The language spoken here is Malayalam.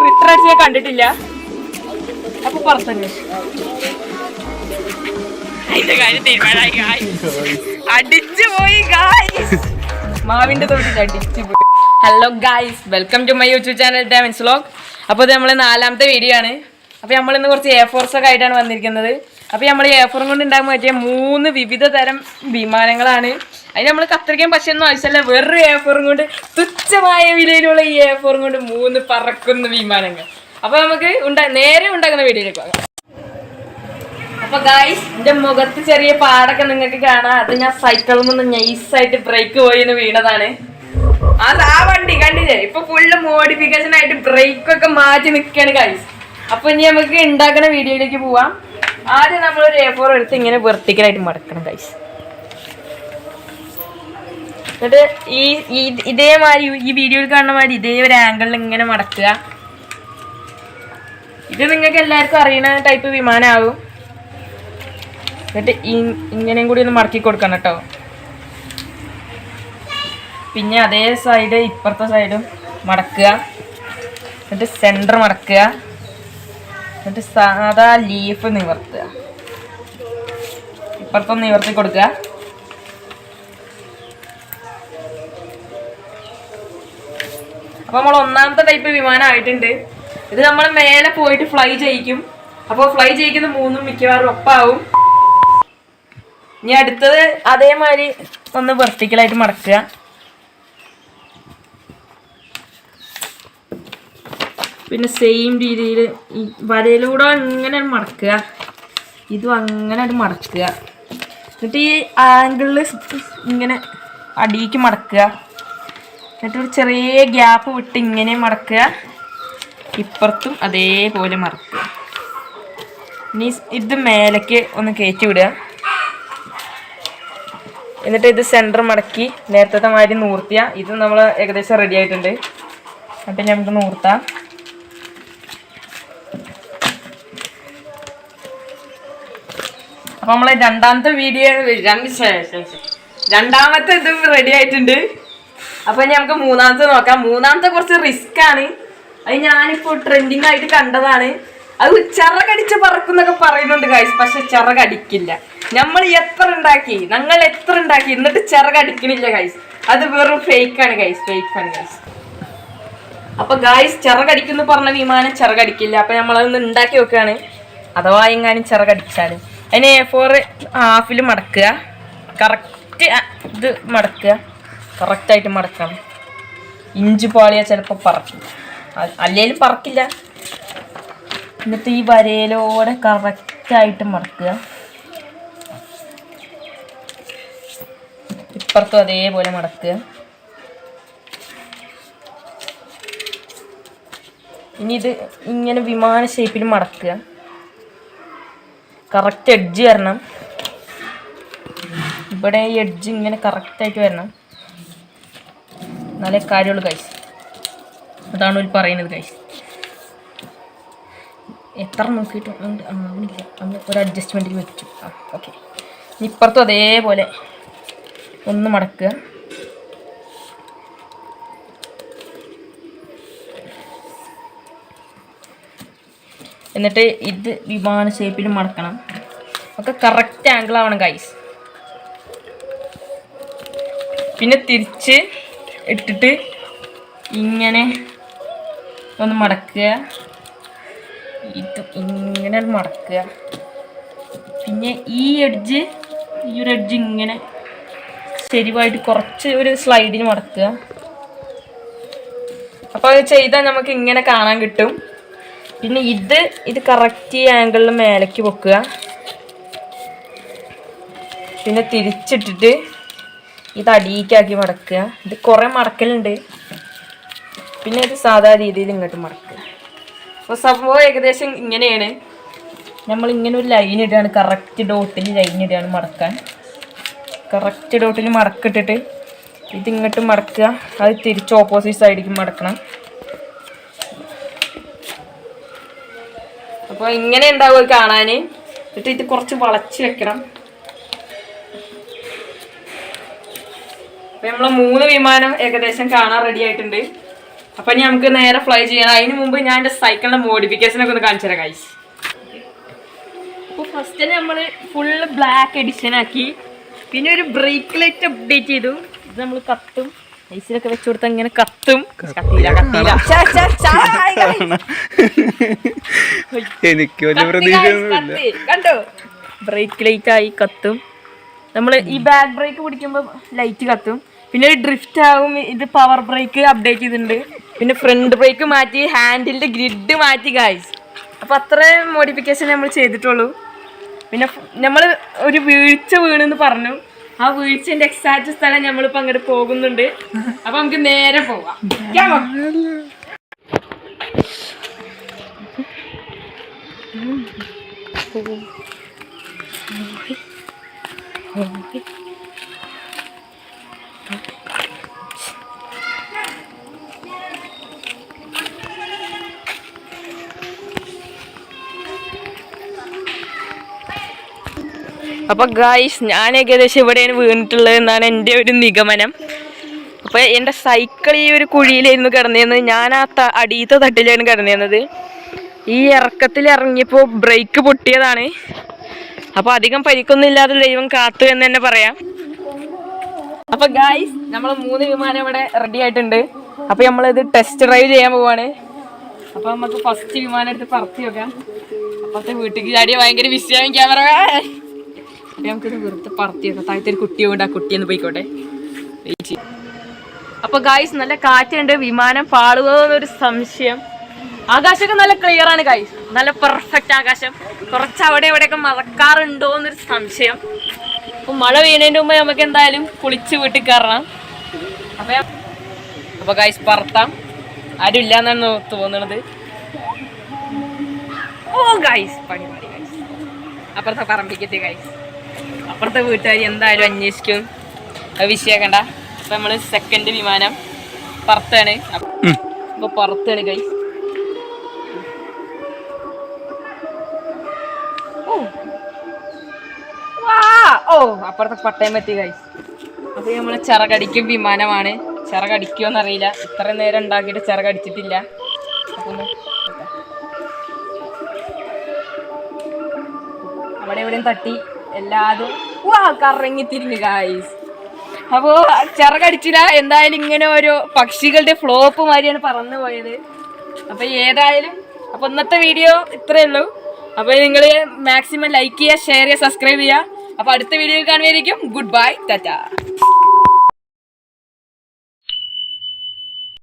റിട്ടർ അടിച്ച് ഞാൻ കണ്ടിട്ടില്ല. അപ്പൊ പുറത്തന്നെ അതിന്റെ കാര്യം തീരുമാനമായി. അടിച്ചു പോയി മാവിന്റെ തൊട്ടിട്ട് അടിച്ചു പോയി. Hello guys, welcome to my YouTube channel ഡാമൻസ് വ്ലോഗ്. അപ്പോൾ ഇത് നമ്മൾ 4ാമത്തെ വീഡിയോ ആണ്. അപ്പോൾ നമ്മളിന്ന് കുറച്ച് A4s ഒക്കെ ആയിട്ടാണ് വന്നിരിക്കുന്നത്. അപ്പോൾ നമ്മൾ A4 കൊണ്ട് ഉണ്ടാക്കാൻ പറ്റിയ 3 വിവിധ തരം വിമാനങ്ങളാണ്. അതിന് നമ്മൾ കത്തിരിക്കാൻ പശയൊന്നും ആവശ്യമല്ല, വെറും A4 കൊണ്ട് തുച്ഛമായ വിലയിലുള്ള ഈ A4 കൊണ്ട് 3 പറക്കുന്ന വിമാനങ്ങൾ. അപ്പോൾ നമുക്ക് നേരെ ഉണ്ടാക്കുന്ന വീഡിയോയിലേക്ക് പോകാം. അപ്പോൾ ഗായ്സ്, എൻ്റെ മുഖത്ത് ചെറിയ പാടൊക്കെ നിങ്ങൾക്ക് കാണാം. അത് ഞാൻ സൈക്കിളിൽ നിന്ന് നൈസായിട്ട് ബ്രേക്ക് പോയിന്ന് വീണതാണ്. ആ വണ്ടി കണ്ടില്ലേ, ഇപ്പൊ ഫുള്ള് മോഡിഫിക്കേഷൻ ആയിട്ട് ബ്രേക്ക് ഒക്കെ മാറ്റി നിൽക്കുകയാണ് ഗായ്സ്. അപ്പൊ ഇനി നമുക്ക് ഉണ്ടാക്കുന്ന വീഡിയോയിലേക്ക് പോവാം. ആദ്യം നമ്മളൊരു A4 എടുത്ത് ഇങ്ങനെ വെർട്ടിക്കലായിട്ട് മടക്കണം ഗായ്സ്. എന്നിട്ട് ഇതേമാതിരി ഈ വീഡിയോയിൽ കാണുന്ന മാതിരി ഇതേ ഒരു ആംഗിളിൽ ഇങ്ങനെ മടക്കുക. ഇത് നിങ്ങൾക്ക് എല്ലാവർക്കും അറിയുന്ന ടൈപ്പ് വിമാനമാകും. എന്നിട്ട് ഇങ്ങനെയും കൂടി ഒന്ന് മടക്കി കൊടുക്കണം കേട്ടോ. പിന്നെ അതേ സൈഡ് ഇപ്പുറത്തെ സൈഡും മടക്കുക. എന്നിട്ട് സെൻറ്റർ മടക്കുക. എന്നിട്ട് സാധാ ലീഫ് നിവർത്തുക. ഇപ്പുറത്തൊന്ന് നിവർത്തി കൊടുക്കുക. അപ്പോൾ നമ്മൾ 1ാമത്തെ ടൈപ്പ് വിമാനം ആയിട്ടുണ്ട്. ഇത് നമ്മൾ മേലെ പോയിട്ട് ഫ്ലൈ ചെയ്യിക്കും. അപ്പോൾ ഫ്ലൈ ചെയ്യിക്കുന്ന 3ഉം മിക്കവാറും ഒപ്പാവും. ഇനി അടുത്തത് അതേമാതിരി ഒന്ന് വെർട്ടിക്കലായിട്ട് മടക്കുക. പിന്നെ സെയിം രീതിയിൽ ഈ വരയിലൂടെ ഇങ്ങനെ മടക്കുക. ഇതും അങ്ങനെ മടക്കുക. എന്നിട്ട് ഈ ആംഗിളിൽ ഇങ്ങനെ അടിയിലേക്ക് മടക്കുക. എന്നിട്ട് ഒരു ചെറിയ ഗ്യാപ്പ് വിട്ട് ഇങ്ങനെ മടക്കുക. ഇപ്പുറത്തും അതേപോലെ മടക്കുക. ഇനി ഇത് മേലേക്ക് ഒന്ന് കയറ്റി വിടുക. എന്നിട്ട് ഇത് സെൻറ്റർ മടക്കി നേരത്തെ മാതിരി നൂർത്തിയ. ഇത് നമ്മൾ ഏകദേശം റെഡി ആയിട്ടുണ്ട്. അപ്പം നമുക്ക് നൂർത്താം. അപ്പം നമ്മൾ രണ്ടാമത്തെ ഇതും റെഡി ആയിട്ടുണ്ട്. അപ്പം നമുക്ക് 3ാമത്തെ നോക്കാം. 3ാമത്തെ കുറച്ച് റിസ്ക് ആണ്. അത് ഞാനിപ്പോൾ ട്രെൻഡിങ് ആയിട്ട് കണ്ടതാണ്. അത് ചിറകടിച്ച് പറക്കുന്നൊക്കെ പറയുന്നുണ്ട് ഗൈസ്. പക്ഷെ ചിറകടിക്കില്ല. ഞങ്ങൾ എത്ര ഉണ്ടാക്കി എന്നിട്ട് ചിറകടിക്കണില്ല ഗൈസ്. അത് വെറും ഫേക്കാണ് ഗൈസ്, ഫേക്കാണ് ഗൈസ്. അപ്പൊ ഗൈസ്, ചിറകടിക്കുന്നു പറഞ്ഞ വിമാനം ചിറകടിക്കില്ല. അപ്പൊ നമ്മളതൊന്ന് ഉണ്ടാക്കി വെക്കുകയാണ്. അഥവാ എങ്ങാനും ചിറകടിച്ചാലും അതിന് A4 ഹാഫിൽ മടക്കുക. കറക്റ്റ് ഇത് മടക്കുക. കറക്റ്റായിട്ട് മടക്കണം. ഇഞ്ച് പാളിയാൽ ചിലപ്പോൾ പറക്കും, അല്ലേലും പറക്കില്ല. എന്നിട്ട് ഈ വരയിലൂടെ കറക്റ്റായിട്ട് മടക്കുക. ഇപ്പുറത്തും അതേപോലെ മടക്കുക. ഇനി ഇത് ഇങ്ങനെ വിമാന ഷേപ്പിൽ മടക്കുക. കറക്റ്റ് എഡ്ജ് വരണം. ഇവിടെ ഈ എഡ്ജ് ഇങ്ങനെ കറക്റ്റായിട്ട് വരണം. നല്ല കാര്യമുള്ളൂ ഗൈസ്. അതാണ് ഒരു പറയുന്നത് ഗൈസ്. എത്ര നോക്കിയിട്ട് ആവുന്നില്ല, നമ്മൾ ഒരു അഡ്ജസ്റ്റ്മെൻറ്റിൽ വെച്ചു. ഓക്കെ. ഇപ്പുറത്തും അതേപോലെ ഒന്ന് മടക്കുക. എന്നിട്ട് ഇത് വിമാന ഷേപ്പിൽ മടക്കണം. ഒക്കെ കറക്റ്റ് ആംഗിൾ ആവണം ഗൈസ്. പിന്നെ തിരിച്ച് ഇട്ടിട്ട് ഇങ്ങനെ ഒന്ന് മടക്കുക. ഇത് ഇങ്ങനെ മടക്കുക. പിന്നെ ഈ ഒരു എഡ്ജ് ഇങ്ങനെ ശരിവായിട്ട് കുറച്ച് ഒരു സ്ലൈഡിന് മടക്കുക. അപ്പോൾ അത് ചെയ്താൽ നമുക്ക് ഇങ്ങനെ കാണാൻ കിട്ടും. പിന്നെ ഇത് കറക്റ്റ് ആംഗിളിൽ മേലേക്ക് വെക്കുക. പിന്നെ തിരിച്ചിട്ടിട്ട് ഇത് അടിയിക്കാക്കി മടക്കുക. ഇത് കുറേ മടക്കലുണ്ട്. പിന്നെ ഇത് സാധാ രീതിയിൽ ഇങ്ങോട്ട് മടക്കുക. അപ്പോൾ സംഭവം ഏകദേശം ഇങ്ങനെയാണ്. നമ്മളിങ്ങനെ ഒരു ലൈൻ ഇടുകയാണ്. കറക്റ്റ് ഡോട്ടിൽ ലൈൻ ഇടുകയാണ് മടക്കാൻ. കറക്റ്റ് ഡോട്ടിൽ മടക്കിട്ടിട്ട് ഇതിങ്ങോട്ട് മടക്കുക. അത് തിരിച്ച് ഓപ്പോസിറ്റ് സൈഡിലേക്ക് മടക്കണം. അപ്പോൾ ഇങ്ങനെ ഉണ്ടാവും കാണാൻ. എന്നിട്ട് ഇത് കുറച്ച് വളച്ച് വെക്കണം. അപ്പോൾ നമ്മൾ 3 വിമാനം ഏകദേശം കാണാൻ റെഡി ആയിട്ടുണ്ട്. അപ്പൊ ഇനി നമുക്ക് നേരെ ഫ്ലൈ ചെയ്യണം. അതിന് മുമ്പ് ഞാൻ എന്റെ സൈക്കിളിന്റെ മോഡിഫിക്കേഷൻ ഒക്കെ ഒന്ന് കാണിച്ചു തരാം ഗൈസ്. അപ്പൊ ഫസ്റ്റ് നമ്മള് ഫുള്ള് ബ്ലാക്ക് എഡിഷൻ ആക്കി. പിന്നെ ഒരു ബ്രേക്ക് ലൈറ്റ് അപ്ഡേറ്റ് ചെയ്തു. ഇത് നമ്മൾ കത്തും ഐസിലൊക്കെ വെച്ചു കൊടുത്താൽ ഇങ്ങനെ കത്തും. കണ്ടോ ബ്രേക്ക് ലൈറ്റ് ആയി കത്തും. നമ്മള് ഈ ബാക്ക് ബ്രേക്ക് പിടിക്കുമ്പോ ലൈറ്റ് കത്തും. പിന്നെ ഒരു ഡ്രിഫ്റ്റ് ആവും. ഇത് പവർ ബ്രേക്ക് അപ്ഡേറ്റ് ചെയ്തിട്ടുണ്ട്. പിന്നെ ഫ്രണ്ട് ബ്രേക്ക് മാറ്റി, ഹാൻഡിലിന്റെ ഗ്രിഡ് മാറ്റി ഗൈസ്. അപ്പൊ അത്രയും മോഡിഫിക്കേഷൻ നമ്മൾ ചെയ്തിട്ടുള്ളൂ. പിന്നെ നമ്മൾ ഒരു വീഴ്ച വീണെന്ന് പറഞ്ഞു. ആ വീഴ്ചന്റെ എക്സാക്ട് സ്ഥലം നമ്മളിപ്പോ അങ്ങോട്ട് പോകുന്നുണ്ട്. അപ്പൊ നമുക്ക് നേരെ പോവാം. അപ്പൊ ഗായ്സ് ഞാൻ ഏകദേശം ഇവിടെയാണ് വീണിട്ടുള്ളത് എന്നാണ് എൻ്റെ ഒരു നിഗമനം. അപ്പൊ എൻ്റെ സൈക്കിൾ ഈ ഒരു കുഴിയിലായിരുന്നു കിടന്നിരുന്നത്. ഞാൻ ആ അടിയത്തെ തട്ടിലാണ് കിടന്നിരുന്നത്. ഈ ഇറക്കത്തിൽ ഇറങ്ങിയപ്പോൾ ബ്രേക്ക് പൊട്ടിയതാണ്. അപ്പൊ അധികം പരിക്കൊന്നും ഇല്ലാതെ ദൈവം കാത്തു എന്ന് തന്നെ പറയാം. അപ്പൊ ഗായ്സ് നമ്മൾ 3 വിമാനം ഇവിടെ റെഡി ആയിട്ടുണ്ട്. അപ്പൊ നമ്മളിത് ടെസ്റ്റ് ഡ്രൈവ് ചെയ്യാൻ പോവാണ്. അപ്പൊ നമുക്ക് ഫസ്റ്റ് വിമാനം എടുത്ത് പറത്തി വെക്കാം. അപ്പത്തെ വീട്ടിലേക്ക് ചാടിയ ഭയങ്കര വിഷയം ക്യാമറ. അപ്പൊ നമുക്കിത് വെറുതെ പറത്തി വെക്കാം. താഴത്തെ ഒരു കുട്ടിയുണ്ട്, ആ കുട്ടിയൊന്ന് പോയിക്കോട്ടെ. അപ്പൊ ഗായ്സ് നല്ല കാറ്റുണ്ട്. വിമാനം പാളുമോ എന്നൊരു സംശയം. ആകാശമൊക്കെ നല്ല ക്ലിയർ ആണ് ഗായ്സ്, നല്ല പെർഫെക്റ്റ് ആകാശം. കുറച്ച് അവിടെ ഇവിടെയൊക്കെ മഴക്കാറുണ്ടോ എന്നൊരു സംശയം. അപ്പൊ മഴ പെയ്യുന്നതിന്റെ മുമ്പ് നമുക്ക് എന്തായാലും കുളിച്ച് വീട്ടിൽ കയറണം. അപ്പൊ ഗായ്സ് പറത്താം. ആരും ഇല്ലാന്നാണ് തോന്നണത്. ഓ ഗായ്സ് പണി പണി ഗായ്സ്. അപ്പുറത്തെ പറമ്പിക്കത്തെ ഗായ്സ്, അപ്പുറത്തെ വീട്ടുകാർ എന്തായാലും അന്വേഷിക്കും. അത് വിഷയാക്കണ്ട. അപ്പൊ നമ്മള് സെക്കൻഡ് വിമാനം പറത്താണ്. അപ്പൊ പറത്താണ് ഗൈസ്. ഓ അപ്പുറത്തെ പട്ടയം എത്തി ഗൈസ്. അപ്പൊ നമ്മള് ചിറകടിക്കും വിമാനമാണ്. ചിറകടിക്കുമോന്നറിയില്ല. ഇത്ര നേരം ഉണ്ടാക്കിയിട്ട് ചിറകടിച്ചിട്ടില്ല. അപ്പൊ അവിടെ എവിടെയും തട്ടി എല്ലാതും കറങ്ങി തിരിഞ്ഞു ഗൈസ്. അപ്പോ ചിറകടിച്ചില്ല. എന്തായാലും ഇങ്ങനെ ഒരു പക്ഷികളുടെ ഫ്ലോപ്പ് മാതിരിയാണ് പറന്നു പോയത്. അപ്പൊ ഏതായാലും അപ്പൊ ഇന്നത്തെ വീഡിയോ ഇത്രയേ ഉള്ളൂ. അപ്പൊ നിങ്ങൾ മാക്സിമം ലൈക്ക് ചെയ്യുക, ഷെയർ ചെയ്യുക, സബ്സ്ക്രൈബ് ചെയ്യുക. അപ്പൊ അടുത്ത വീഡിയോ കാണുമായിരിക്കും. Good bye, Tata.